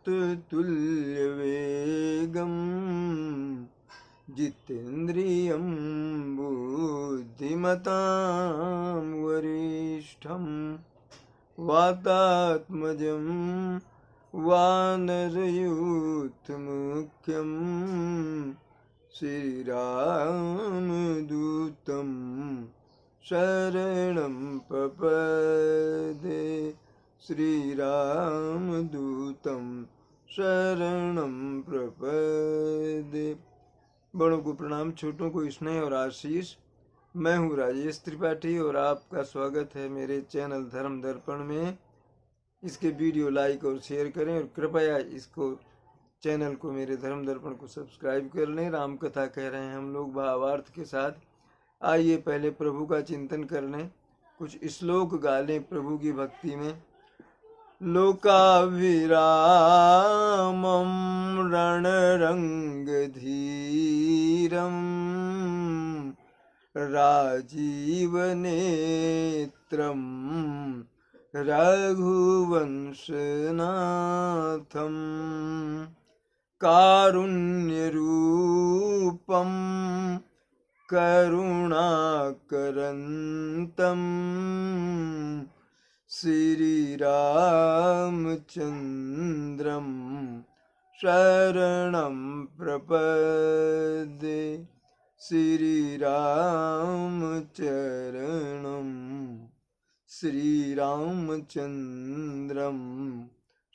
तुल्यवेगं जितेन्द्रियं बुद्धिमतां वरिष्ठं वातात्मजं वानरयूथमुख्यं श्रीरामदूतं शरणं प्रपद्ये। श्रीरामदूतं शरणं प्रपद्ये। बड़ों को प्रणाम, छोटों को स्नेह और आशीष। मैं हूँ राजेश त्रिपाठी और आपका स्वागत है मेरे चैनल धर्म दर्पण में। इसके वीडियो लाइक और शेयर करें और कृपया इसको चैनल को, मेरे धर्म दर्पण को सब्सक्राइब कर लें। राम कथा कह रहे हैं हम लोग भावार्थ के साथ। आइए पहले प्रभु का चिंतन कर लें, कुछ श्लोक गा लें प्रभु की भक्ति में। लोकाभिरामं रणरंगधीरं राजीवनेत्रं रघुवंशनाथं कारुण्यरूपं करुणाकरन्तं श्रीरामचन्द्रं शरणं प्रपद्ये। श्रीरामचन्द्रं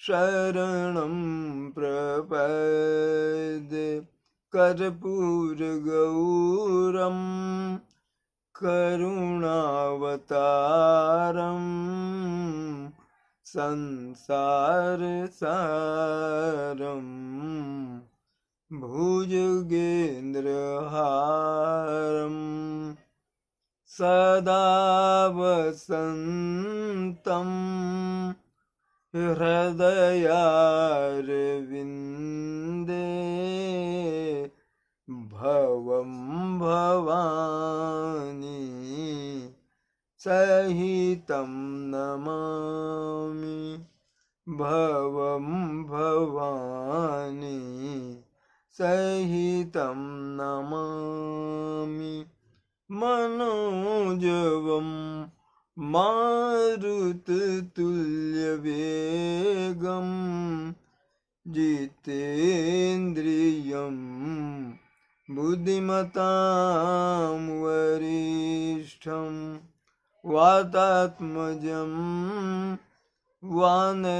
शरणं प्रपद्ये। कर्पूरगौरं करुणावतारं संसारसारं भुजगेन्द्रहारं सदा वसन्तं हृदयारविन्दे भवं भवानी सहितं नमामि। भवं भवानी सहितं नमामि। मनोजवं मारुततुल्यवेगं जितेन्द्रियं बुद्धिमतां वरिष्ठं वातात्मजं वानरयूथमुख्यं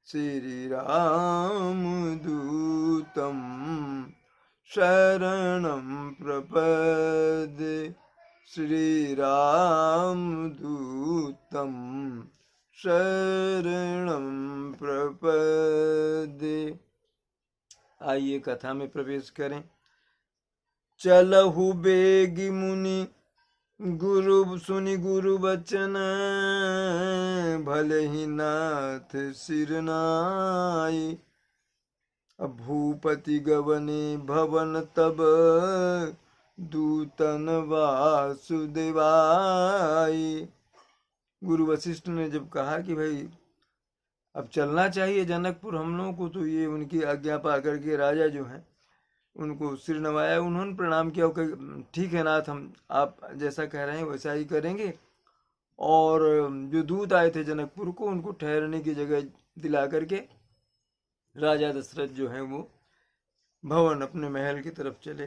श्रीरामदूतं शरणं प्रपद्ये। श्रीरामदूतं शरणं प्रपद्ये। आइए कथा में प्रवेश करें। चलहु बेगी मुनि गुरु सुनि गुरु बचन, भले ही नाथ सिर नाई। भूपति गवने भवन तब दूतन वासुदेवाई। गुरु वशिष्ठ ने जब कहा कि भाई अब चलना चाहिए जनकपुर हम लोगों को, तो ये उनकी आज्ञा पा करके राजा जो हैं उनको सिर नवाया। उन्होंने प्रणाम किया, ठीक है नाथ, हम आप जैसा कह रहे हैं वैसा ही करेंगे। और जो दूत आए थे जनकपुर को, उनको ठहरने की जगह दिला करके राजा दशरथ जो हैं वो भवन अपने महल की तरफ चले।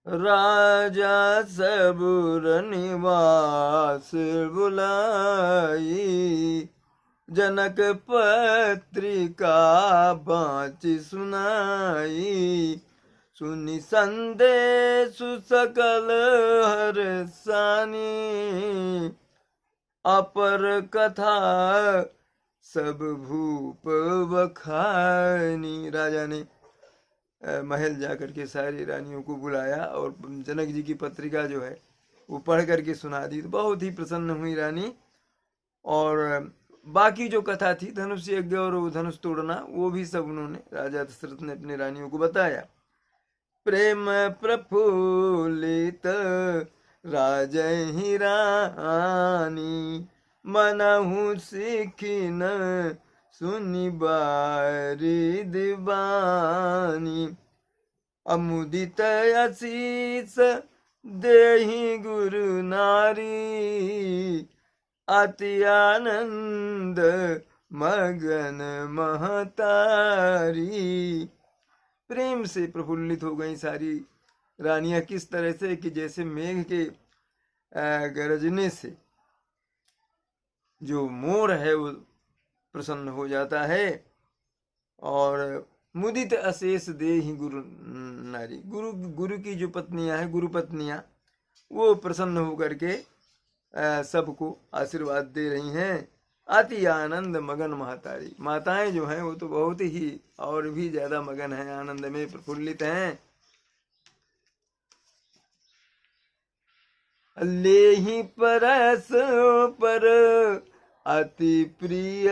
राजा सबुर निवास बुलाई, जनक पत्रिका बाँचि सुनाई। सुनि संदेश सकल हर्षानी, अपर कथा सब भूप बखानी। राजा ने महल जाकर के सारी रानियों को बुलाया और जनक जी की पत्रिका जो है वो पढ़ करके सुना दी। तो बहुत ही प्रसन्न हुई रानी। और बाकी जो कथा थी धनुष यज्ञ और वो धनुष तोड़ना, वो भी सब उन्होंने राजा दशरथ ने अपनी रानियों को बताया। प्रेम प्रफुल्लित राजहि रानी, मनहु सिखिन सुनि बारिद बानी। अमुदित आशीष देहि गुरु नारी, अति आनंद मगन महतारी। प्रेम से प्रफुल्लित हो गई सारी रानियां, किस तरह से कि जैसे मेघ के गरजने से जो मोर है वो प्रसन्न हो जाता है। और मुदित अशेष देहि गुरु नारी, गुरु की जो पत्नियां हैं, गुरु पत्नियां, वो प्रसन्न होकर के सबको आशीर्वाद दे रही हैं। अति आनंद मगन महतारी, माताएं जो हैं वो तो बहुत ही और भी ज्यादा मगन हैं, आनंद में प्रफुल्लित हैं। लेहि परस पर अति प्रिय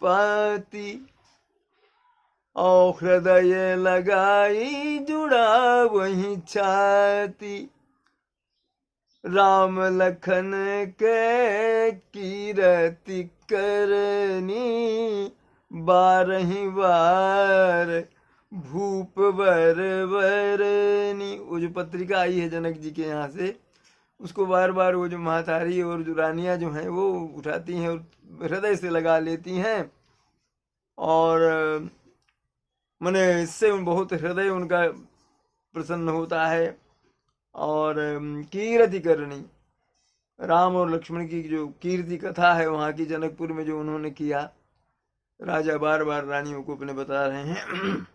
पाती, और हृदय लगाई जुड़ा वही छाती। राम लखन के कीरति करनी, बारही बार भूप बर बरनी। वो जो पत्रिका आई है जनक जी के यहाँ से, उसको बार बार वो जो महातारी और जो रानियां जो हैं वो उठाती हैं और हृदय से लगा लेती हैं। और मने इससे बहुत हृदय उनका प्रसन्न होता है। और कीर्ति करनी, राम और लक्ष्मण की जो कीर्ति कथा है वहाँ की जनकपुर में जो उन्होंने किया, राजा बार बार रानियों को अपने बता रहे हैं।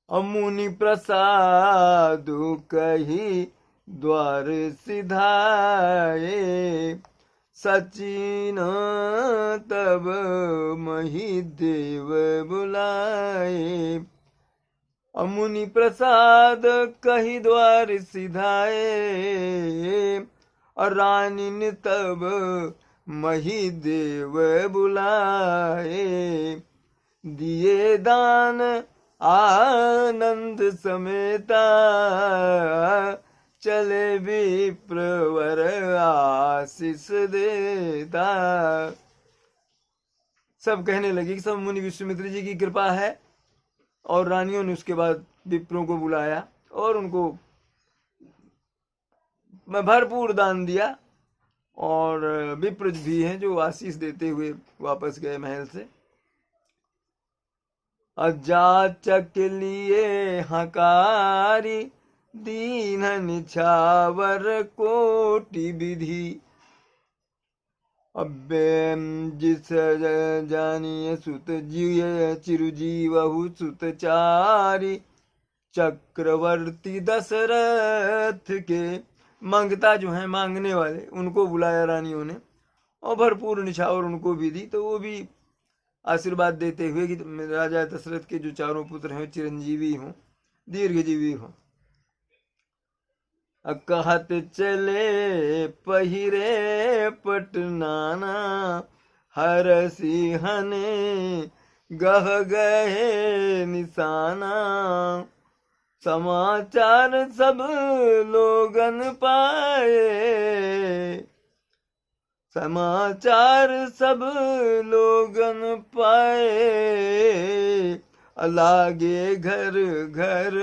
अमुनि प्रसाद कही द्वार सिधाए, सचिन तब मही देव बुलाए। अमुनि प्रसाद कही द्वार सिधाए, और रानी तब मही देव बुलाए। दिए दान आनंद समेता, चले विप्रवर आशीष देता। सब कहने लगी कि सब मुनि विश्वामित्र जी की कृपा है। और रानियों ने उसके बाद विप्रों को बुलाया और उनको भरपूर दान दिया। और विप्र भी हैं जो आशीष देते हुए वापस गए महल से। अजाचक लिए हकारी, दीन निछावर कोटि विधि। अब्बे जिस जानिए सुत जिय चिरुजीवहु सुत चारी, चक्रवर्ती दशरथ के। मांगता जो है, मांगने वाले, उनको बुलाया रानियों ने और भरपूर निछावर उनको भी दी। तो वो भी आशीर्वाद देते हुए कि राजा दशरथ के जो चारों पुत्र हैं चिरंजीवी हों, दीर्घजीवी हों। कहत चले पहिरे पटनाना, हर सिंहने गह गए निशाना। समाचार सब लोगन पाए, समाचार सब लोगन पाए। लागे घर घर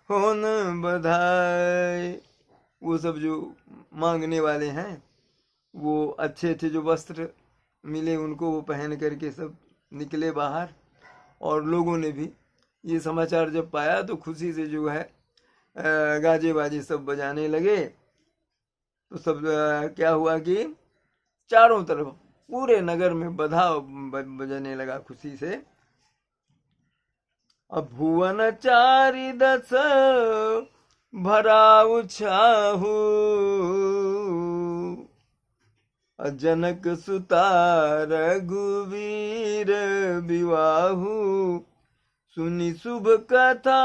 होन बधाई। वो सब जो मांगने वाले हैं वो अच्छे अच्छे जो वस्त्र मिले उनको वो पहन करके सब निकले बाहर। और लोगों ने भी ये समाचार जब पाया तो खुशी से जो है गाजे बाजे सब बजाने लगे। तो सब क्या हुआ कि चारों तरफ पूरे नगर में बधा बजने लगा खुशी से। अब भुवन चारि दस भरा उछाहू, जनक सुता रघुवीर विवाहू। सुनी शुभ कथा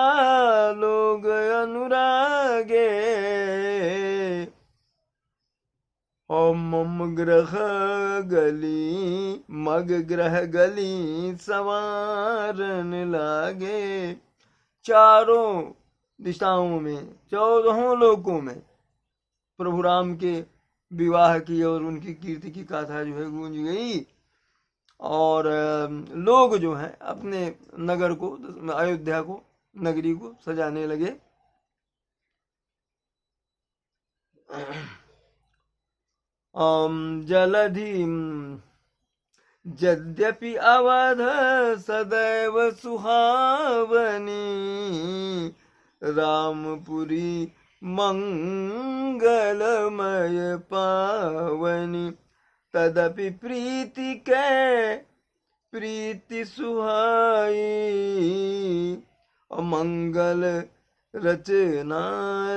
लोग अनुरागे, मम ग्रह गली मग ग्रह गली संवारन लागे। चारों दिशाओं में, 14 लोकों में प्रभु राम के विवाह की और उनकी कीर्ति की गाथा जो है गूंज गई। और लोग जो हैं अपने नगर को, अयोध्या को, नगरी को सजाने लगे। जलधि यद्यपि अवध सदैव सुहावनी, रामपुरी मंगलमय पावनी, तदपि प्रीति के प्रीति सुहाई, अमंगल रचना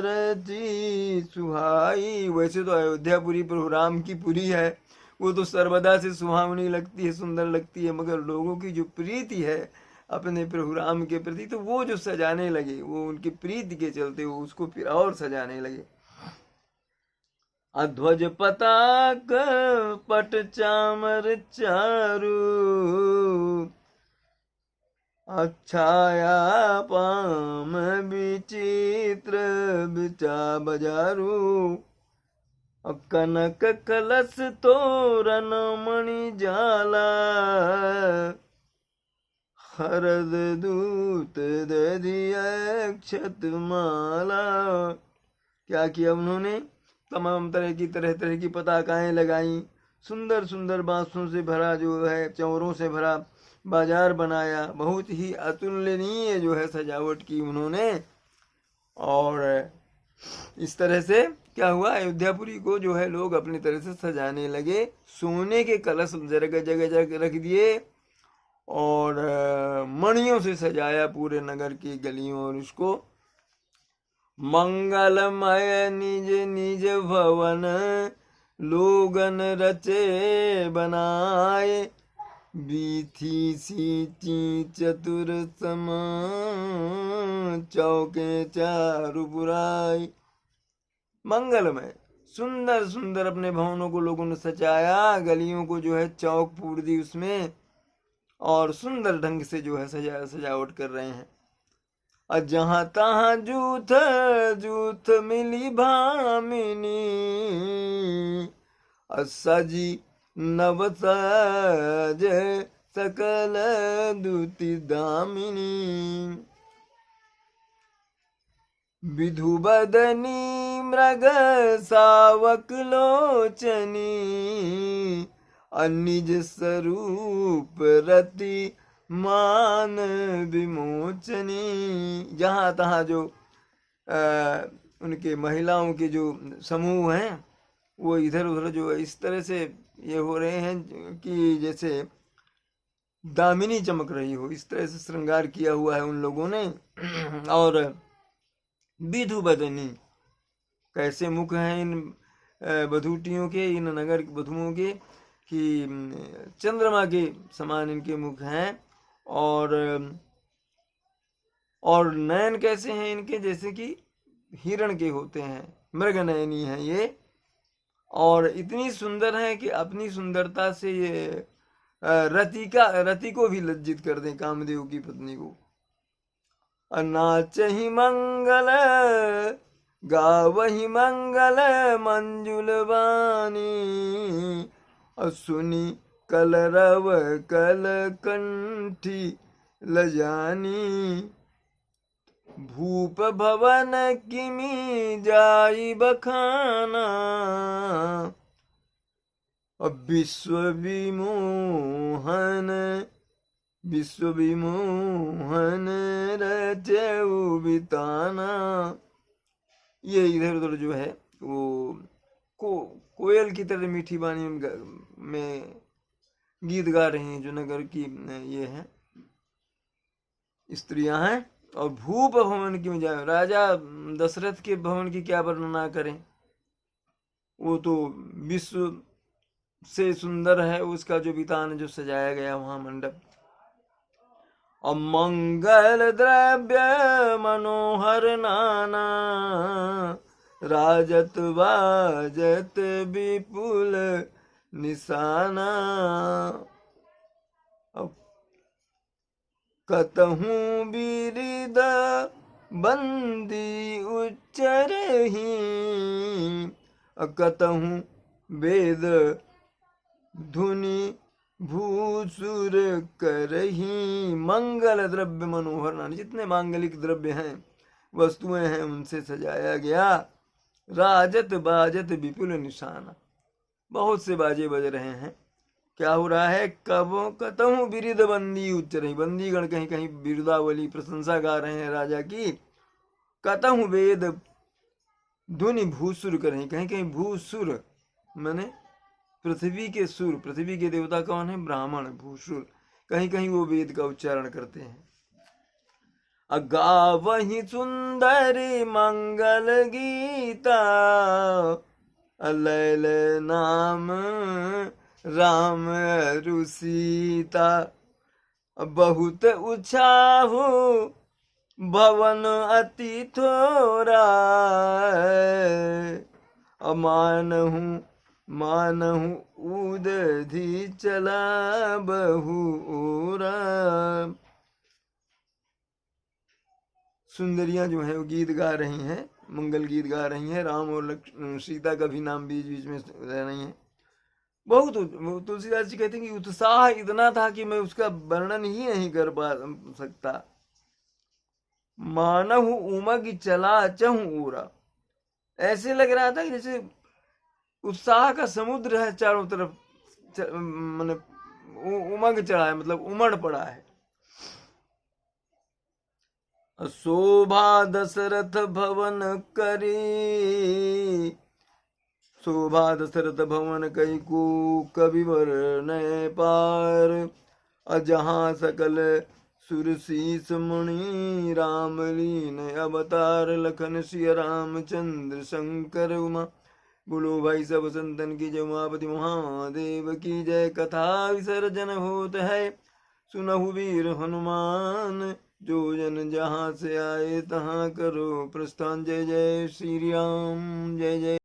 रची सुहाई। वैसे तो अयोध्यापुरी प्रभु राम की पुरी है, वो तो सर्वदा से सुहावनी लगती है, सुंदर लगती है, मगर लोगों की जो प्रीति है अपने प्रभु राम के प्रति, तो वो जो सजाने लगे, वो उनकी प्रीति के चलते वो उसको फिर और सजाने लगे। अध्वज पताक पट चामर चारू, अच्छाया पाम विचित्र बिचा बजारू, कनक कलश तोरण मणि जाला, हरद दूत दधि अक्षत माला। क्या किया उन्होंने? तमाम तरह की पताकाएं लगाई, सुंदर सुंदर बांसों से भरा जो है, चौरों से भरा बाजार बनाया, बहुत ही अतुलनीय जो है सजावट की उन्होंने। और इस तरह से क्या हुआ, अयोध्यापुरी को जो है लोग अपनी तरह से सजाने लगे। सोने के कलश जगह जगह रख दिए और मणियों से सजाया पूरे नगर की गलियों और उसको। मंगलमय निज निज भवन लोगन रचे बनाए, बीथी सीची चतुर सम चौके चारु बुराई। मंगलमय सुंदर सुंदर अपने भवनों को लोगों ने सजाया, गलियों को जो है चौक पूर दी उसमें, और सुंदर ढंग से जो है सजावट कर रहे हैं। और जहां तहां जूथ जूथ मिली भामिनी, सजी नव साज सकल दूति दामिनी, विधु बदनी मृग सावक लोचनी, अनिज स्वरूप रति मान विमोचनी। जहाँ तहाँ जो उनके महिलाओं के जो समूह हैं वो इधर उधर जो इस तरह से ये हो रहे हैं कि जैसे दामिनी चमक रही हो, इस तरह से श्रृंगार किया हुआ है उन लोगों ने। और विधु बदनी, कैसे मुख हैं इन बधूटियों के, इन नगर वधुओं के, कि चंद्रमा के समान इनके मुख हैं। और नयन कैसे हैं इनके, जैसे कि हिरण के होते हैं, मृग नयनी है ये। और इतनी सुंदर है कि अपनी सुंदरता से ये रति को भी लज्जित कर दें, कामदेव की पत्नी को। नाचहि मंगल गावहि मंगल मंजुल वाणी, सुनी कलरव कल कंठी लजानी, भूप भवन किमी जाई बखाना, विश्व विमोहन रचऊ बिताना। ये इधर उधर जो है वो कोयल की तरह मीठी वाणी में गीत गा रही हैं, जो नगर की ये है स्त्रियां हैं। और भूप भवन की में जाए, राजा दशरथ के भवन की क्या वर्णना करें, वो तो विश्व से सुंदर है, उसका जो वितान जो सजाया गया वहां मंडप। और मंगल द्रव्य मनोहर नाना, राजत बाजत विपुल निशाना, कतहूँ बिरिद बंदी उच्चरही, कतहूँ वेद धुनि भूसुर करही। मंगल द्रव्य मनोहर नानी, जितने मांगलिक द्रव्य हैं, वस्तुएं हैं, उनसे सजाया गया। राजत बाजत विपुल निशाना, बहुत से बाजे बज रहे हैं। क्या हो रहा है? कब कतहूँ बिरिद बंदी उच्च रही, बंदीगण कहीं कहीं बिरुदावली प्रशंसा गा रहे हैं राजा की। कतहूँ वेद धुनि भूसुर करें, कहीं कहीं भूसुर माने पृथ्वी के सुर, पृथ्वी के देवता कौन है? ब्राह्मण, भूसुर। कहीं कहीं वो वेद का उच्चारण करते हैं। गावहि सुंदरी मंगल गीता, लैल नाम राम अरु सीता। बहुत उछाहु भवन अति थोरा, मानहु उदधि चला बहुरा। सुंदरियां जो हैं वो गीत गा रही हैं, मंगल गीत गा रही हैं। राम और सीता का भी नाम बीच बीच में रह रही हैं। बहुत तुलसीदास जी कहते हैं कि उत्साह इतना था कि मैं उसका वर्णन ही नहीं कर पा सकता। मानहु उमग चला चहु ऊरा, ऐसे लग रहा था कि जैसे उत्साह का समुद्र है चारों तरफ, मतलब उमंग चढ़ा है, मतलब उमड़ पड़ा है। शोभा दशरथ भवन करी, शोभा दशरथ भवन कई को कविवर नय पार। अजहाँ सकल सुरशीस मुनि, राम लीन अवतार। लखन सिया रामचंद्र शंकर उमा, बोलो भाई सब संतन की जय। उमापति महादेव की जय। कथा विसर्जन होत है, सुनहु वीर हनुमान। जो जन जहाँ से आए तहाँ करो प्रस्थान। जय जय श्री राम, जय जय।